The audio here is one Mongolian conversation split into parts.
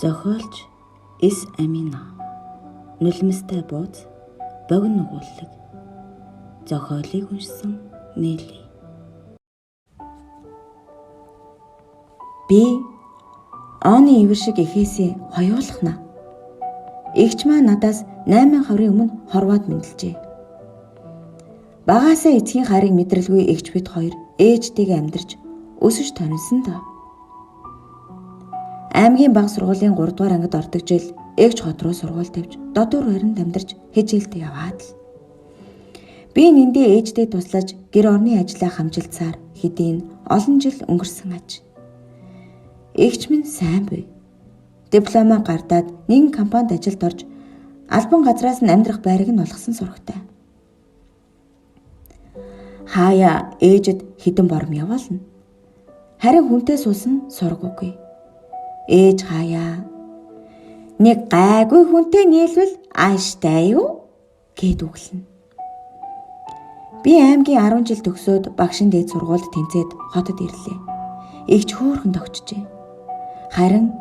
Зохиолч С. Амина. Нулимстай бууз богино нугууллаг. Зохиолыг уншсан Нели. Би оны ивэр шиг эхээсээ хоёуулахна. Игч маа надаас 8 хаврын өмнө хорвоод мэдлжээ. Багаасаа эцгийн харийг мэдрэлгүй игч бид хоёр ээжтэйгээ амьдарч өсөж тонилсон доо. Аймгийн баг сургуулийн 3 дугаар ангид ордог жил эгч хот руу сургууль тавьж додуур байранд амьдарч хичээлдээ яваад л. Би нэндээ ээжтэй туслаж гэр орны ажлаа хамжилцаар хэдийн олон жил өнгөрсөн аж. Эгч минь сайн буй. Дипломоо гардаад нэгэн компанид ажилд орж албан газраас нь амьдрах байрыг нь олгосон сурагтай. Хаяа ээжэд хідэн бором явуулна. Харин хүнтэй суусан сургуугүй. Ээж хаяа нэг гайгүй хүнтэй нийлвэл ааштай юу гэд үглэнэ. Би аймгийн 10 жил төгсөөд багшин дээд сургуульд тэнцээд хотод ирлээ. Игч хөөрхөн тогтжээ. Харин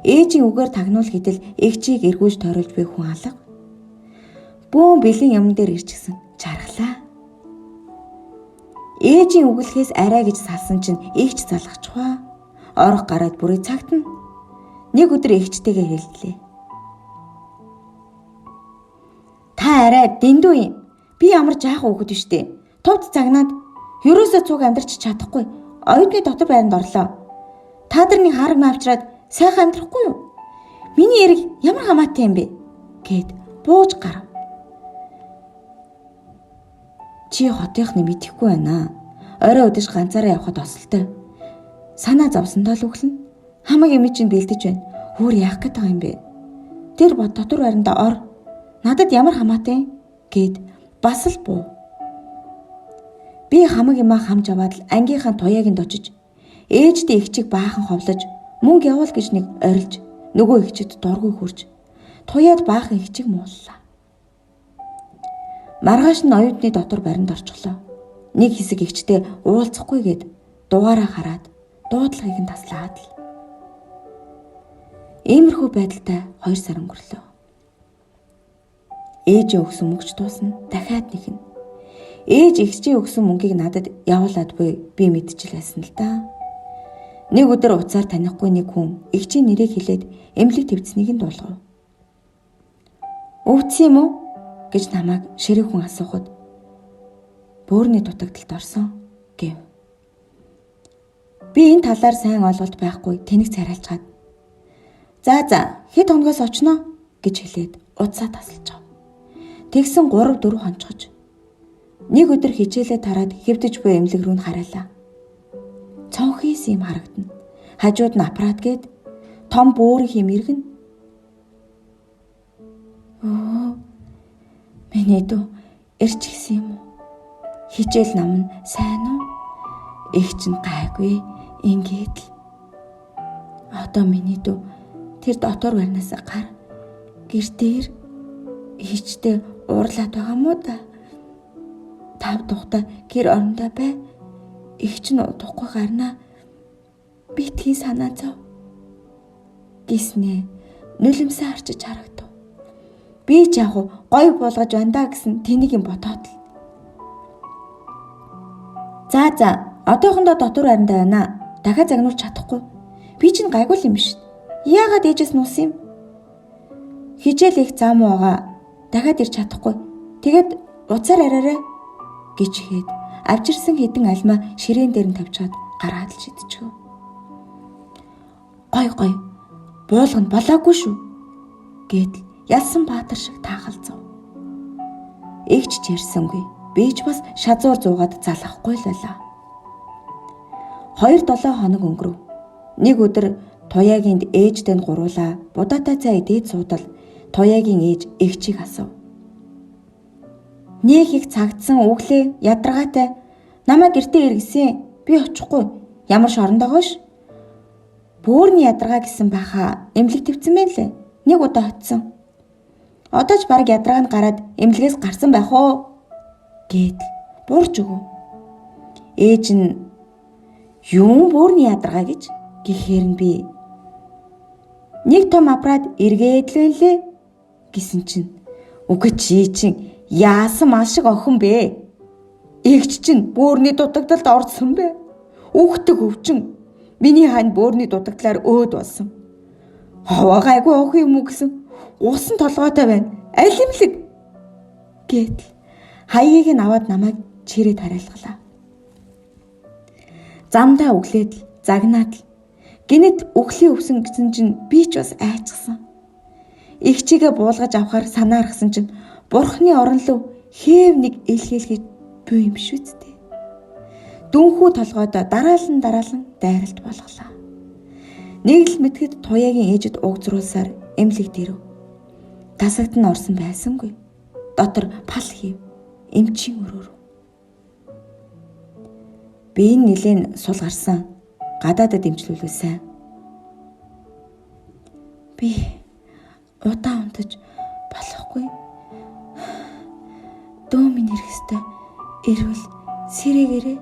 ээжийн үгээр тагнуул гэтэл эгчийг эргүүлж тойруулж буй хүн алга. Бүүн бэлэн юм дээр ирчихсэн чархлаа. Ээжийн үгэлхээс арай гэж салсан чинь эгч залгачваа. Орох гараад бүрий цагт нь нэг өдөр эгчтэйгээ хэллээ. Та арай дэндүү юм. Би ямар жаахан хүүхэд биш дээ. Товд цагнаад ерөөсөө цуг амьдарч чадахгүй. Оюутны дотор байранд орлоо. Та нарны хараг навчраад сайхан амьдрахгүй юу? Миний эрэг ямар хамаатай юм бэ? Гэд бууж гарав. Чи хотынхны мэдэхгүй байна. Орой өдөж ганцаараа явхад осолтой. Санаа зовсондоо л өглөн. Хамаг юм чинь бэлдэж байна. Хөр яах гээд байгаа юм бэ? Тэр бод дотор байранда ор. Надад ямар хамаатай гэд бас л буу. Би хамаг юмаа хамж аваад л ангийнхаа туяагийн очиж ээжтэй эгчийг баахан ховлож мөнгө явуул гэж нэг орилж нөгөө эгчэд дургүй хурж туяад баахан эгчийг мууллаа. Маргааш нь оюутны дотор баринд орчихлоо. Нэг хэсэг эгчтэй уулзахгүйгээд дугаараа хараад дуудлагыг нь таслаад л. Иймэрхүү байдалтай 2 сар өнгөрлөө. Ээж өгсөн мөнгөч дуусна, дахиад нэг нь. Ээж эгчийн өгсөн мөнгийг надад явуулаад буй би мэдчихлээсэн л да. Нэг өдөр уцаар танихгүй нэг хүн эгчийн нэрийг хэлээд эмнэлэг твцнийг нь дуулгав. Өвдсөн юм уу гэж намайг ширээ хүн асуухад бөөрийн дутагдалд орсон гэв. Би энэ талаар сайн ойлголт байхгүй тэнэг царайлцгаад за хэд хоногоос очно гэж хэлээд уцаа тасалж ав. Тэгсэн 3-4 хонцгож нэг өдөр хичээлээ тараад хэвдэж буй эмнэлэг рүү нь хараалаа. Цонхис юм харагдана. Хажууд нь аппарат гээд том бөөрийн хим иргэн. Миний дүү ирч гисэн юм уу? Хичээл нам нь сайн уу? Эгч нь гайгүй ингээд л. Одоо миний дүү тэр дотор барнаас гар гэртээр ээжтэй уурлаад байгаа мó да. Тав тухта гэр орондоо бай. Эгч нь удахгүй гарнаа. Битгий санаа зов. Гиснээ нулимсаа арчиж харагдав. Би ч яг гой болгож байна гэсэн тэнийг юм бодоод л. За одоохондоо дотор байрандаа байна. Дахиад загнуулж чадахгүй. Би чинь гайгүй юм биш. Яагаад ээжээс нуусан юм? Хичээл их зам байгаа. Дахиад ирч чадахгүй. Тэгээд уцаар араарай гэж хэд авчирсан хэдэн альмаа ширээн дээр нь тавьчаад гараад л шидчихв. Гой буулганд болоогүй шүү гэд ялсан баатар шиг таахалзав. Эгч чирсэнгүй. Би ч бас шазуур зуугаад залахгүй л байлаа. 2-7 хоног өнгөрөв. Нэг өдөр туяагийн ээжтэй нь гуруулаа будаатай цай дээд суудал туяагийн ээж эгчийг асуув. Нэг их цагдсан өглөө ядаргаатай намайг гэртээ иргэсэн. Би очихгүй. Ямар шорондогоош? Бөөрийн ядаргаа гэсэн байхаа эмнэлэг твцэн байна лээ. Нэг удаа хотсон. Одоо ч баг ядаргаанд гараад эмнэлгээс гарсан байх уу? Гэд буурч өгөв. Ээж нь юу бөөрийн ядаргаа гэж гэхээр нь би Нэг том аппарат эргээд л байлээ гэсэн чинь үгүй чи чинь яасан мал шиг охин бэ? Эгч чинь бөөрийн дутагдалд орсон бэ? Үхтэг өвчин. Миний хань бөөрийн дутагдлаар өөд болсон. Ховоо гайгүй охин юм уу гэсэн усан толгойтой байна. Аль имлэг гэтэл хаягийг нь аваад намайг чирээд хараалглаа. Замдаа өглөөд л загнаад л гинэт өглөө өвсөн гэсэн чинь би ч бас айцсан. Игчигээ буулгаж авахар санаархсан чинь бурхны орон лөө хээв нэг илхээлхий буй юм шүү дээ. Дүнхүү толгойдоо дараалан дайралт болголаа. Нэг л мэтгэд туяагийн ээжэд угзруулсаар эмнэлэг дэрв. Тасагт нь орсон байсангүй. Дотор пал хийв. Эмчийн өрөөр. Би нэлээд сул гарсан. Гадаадад эмчлүүлүүлсэн. Би удаан унтаж болохгүй. Дөө минь ирэх ёстой. Ирвэл сэрэгээрээ.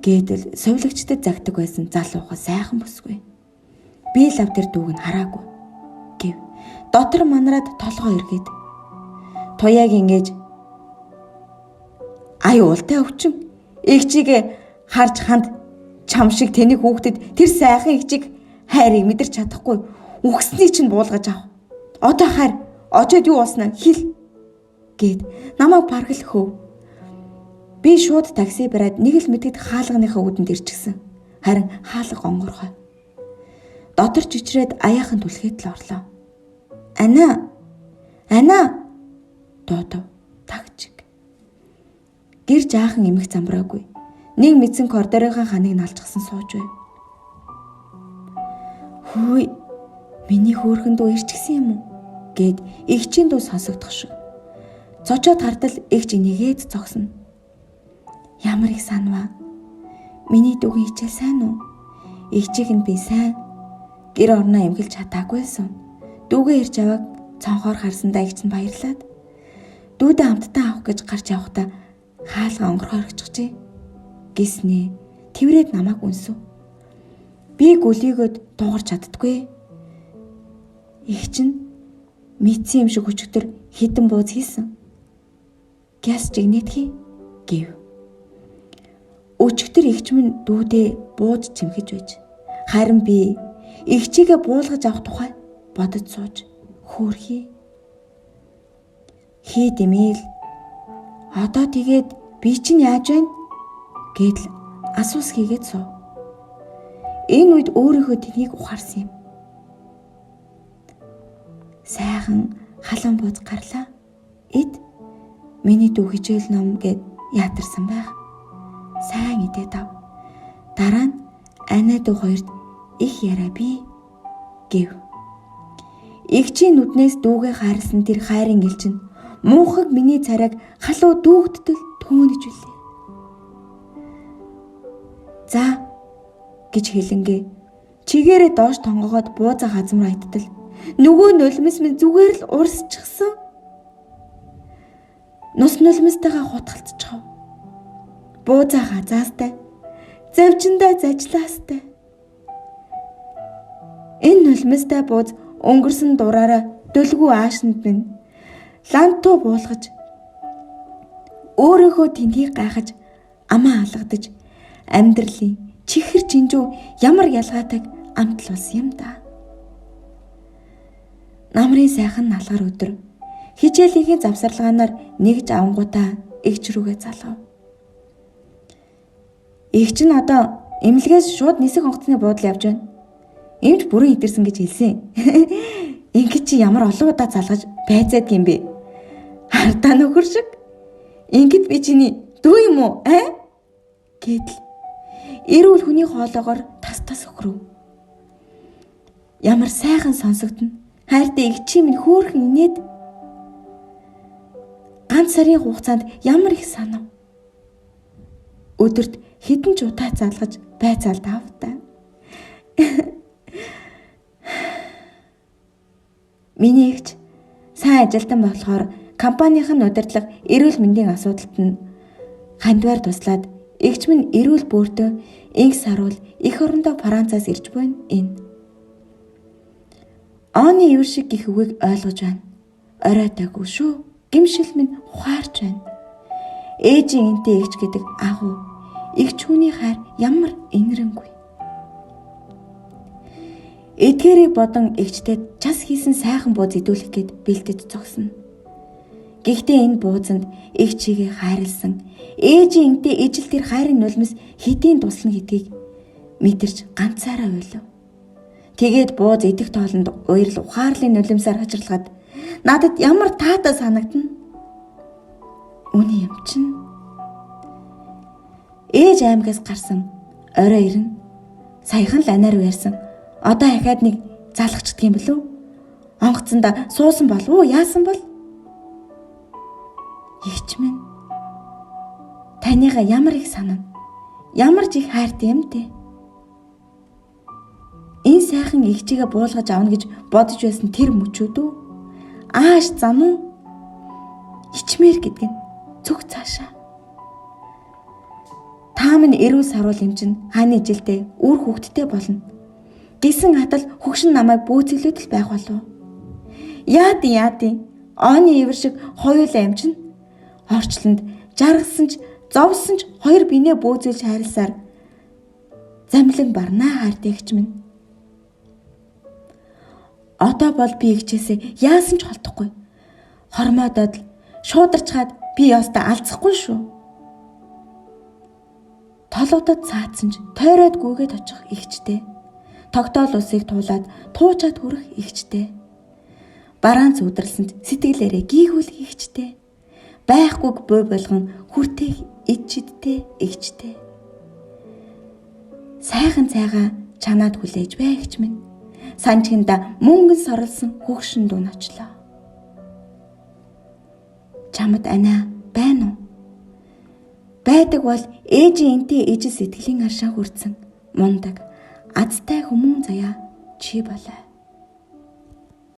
Гэдэл совилогчдод загтаг байсан залуухан сайхан бүсгүй. Би лав дээр дүүг нь хараагүй. Гэв. Дотор манараад толгоо эргээд. Туяагийн ээж ай уултай өвчин. Игчигээ харж ханд чам шиг тэнийг хүүхдэд тэр сайхан игчиг хайрыг мэдэрч чадахгүй үхсний чинь буулгаж ав. Одоо хайр очоод юу болсноо хэл гэд намайг баргал хөв. Би шууд такси бариад нэг л мэтгэд хаалганыхаа үүдэнд ирчихсэн. Харин хаалга онгорхой. Дотор чичрээд аяахан түлхээд л орлоо. Ана доодов тагчиг. Гэр жаахан эмэх замбраагүй. Нэг мэдсэн коридорынхаа ханыг налчсан сууж байв. Хөөе, миний хөөрхөн дүү ирчихсэн юм уу? Гэд игчийн дүү сонсогдох шиг. Цочоод хартал игч энийгээд зогсно. Ямар их санаваа. Миний дүүгийн хичээл сайн уу? Игчийг нь би сайн гэр орноо эмгэлж чадаагүйсэн. Дүүгээ ирж аваад цонхоор харсандаа игч нь баярлаад. Дүүдээ хамтдаа авах гэж гарч явахдаа хаалга онгорхоор орчихжээ. Гиснээ тэврээд намайг үнсв. Би гүлийгөөд дуугарч чаддгүй. Игч нь мэдсэн юм шиг өчигдөр хідэн бууз хийсэн. Гяс жигнэтгэе гэв. Өчигдөр игч минь дүүдээ бууж чимхэж байж. Харин би игчигээ буулгаж авах тухай бодож сууж хөөрхий. Хий дэмээл. Одоо тэгээд би чинь яаж байна? Гэдэл асуус хийгээд суув. Энэ үед өөрийнхөө тэнийг ухаарсан юм. Сайхан халуун бууз гарлаа. Эд миний дүү хичээл ном гэд яатарсан байх. Сайн идээд ав. Дараа нь анаа дүү хоёрт их яриа би гэв. Игчийн нүднээс дүүгээ харсан тэр хайрын элчин муухаг миний царайг халуу дүүгдтэл төөнөж үлээ. За гэж хэлэнгээ. Чигээрээ доош тонгогоод буузаа хазмар айттал нөгөө нулимс минь зүгээр л урсчихсан. Нус нулимстайгаа хутгалцчихав. Буузаа хазаастай. Завжиндаа зажлаастай. Энэ нулимстай бууз өнгөрсөн дураараа дөлгүү аашнд минь лантуу буулгаж өөрийнхөө тэнхийг гайхаж амаа алгадаж амьдралын чихэр жинжүү ямар ялгаатай амтлуулсан юм да. Намрын сайхан налгар өдөр хичээлийн завсарлагаанаар нэгж авангуудаа игч рүүгээ залгав. Игч нь одоо эмнэлгээс шууд нисэх онгоцны буудлын явж байна. Эмч бүрэн идэрсэн гэж хэлсэн. Ингээд чи ямар олон удаа залгаж байцаад юм бэ? Хардаа нөхөр шиг. Ингээд би чиний дүү юм уу? Гэдэл эрүүл хүний хоолоогоор тас өхрөв. Ямар сайхан сонсогдно. Хайртай игчийн минь хөөрхөн инээд. Ганц сарын хугацаанд ямар их санав. Өдөрт хэдэн ч удаа залгаж байцаалд автаа. Миний игч сайн ажилтан болохоор компанийн удирдлага эрүүл мэндийн асуудалд нь хандвар туслаад эгч минь эрүүл бөөртөө инх саруул эх орондоо Францаас ирж байна энэ. Оны ивэр шиг гих үгийг ойлгож байна. Оройтойгүй шүү. Гимшил минь ухаарч байна. Ээжийн энтэй эгч гэдэг агуу эгч хүний хайр ямар инэрэнгүй. Эдгээрийг бодон эгчтэд час хийсэн сайхан бууз идүүлэх гээд бэлдэж зогсно. Гэхдээ энэ буузанд эгчигээ хайрлсан ээжийн энтэй ижил тэр хайрын нулимс хэдийн туслана гэдгийг мэдэрч ганцаараа уйлав. Тэгээд бууз идэх тоолонд уярал ухаарлын нулимсаар хачирлагад надад ямар таатай санагдана. Үний юм чинь ээж аймгаас гарсан орой ирнэ. Саяхан л анаар байрсан. Одоо ахаад нэг залгачдаг юм болов? Онгоцондоо суусан болов уу? Яасан бол? Эгч минь танийгаа ямар их санана. Ямар ч их хайртай юм те. Энэ сайхан эгчигээ буулгаж авна гэж бодож байсан тэр мөчүүд үү? Ааш зам уу? Ичмэр гэдэг нь зүг цаашаа. Та минь эрүүл саруул юм чинь хааны жилдээ үр хөвгттэй болно. Гисэн хатал хөгшин намайг бөөцөглөд л байх болов. Яадын оны ивэр шиг хоёулаа юм чинь орчлонд жаргасан ч зовсон ч хоёр бинээ бөөцөлж хайрласаар замлаг барнаа хайртайгч минь. Одоо бол би эгчээсээ яасан ч холдохгүй. Хормоодод л шуударчгаад би ястаа алцахгүй шүү. Толгодод цаацсан ч тойроод гүгээд очих эгчтэй. Тогтоол усыг туулаад туучаад хүрэх эгчтэй. Бараанц үдэрлсэнд сэтгэлээрээ гийхүүлэх эгчтэй. Байхгүйг бой болгон хүртээх ичидтэй эгчтэй. Сайхан цайгаа чанаад хүлээж байгч минь. Санчгинда мөнгөн сорлсон хөгшин дуу ночлоо. Чамд анаа байна уу? Байдаг бол ээжийн энтэй ижил сэтгэлийн аршаа хүрсэн мундаг азтай хүмүүн заяа чи болоо.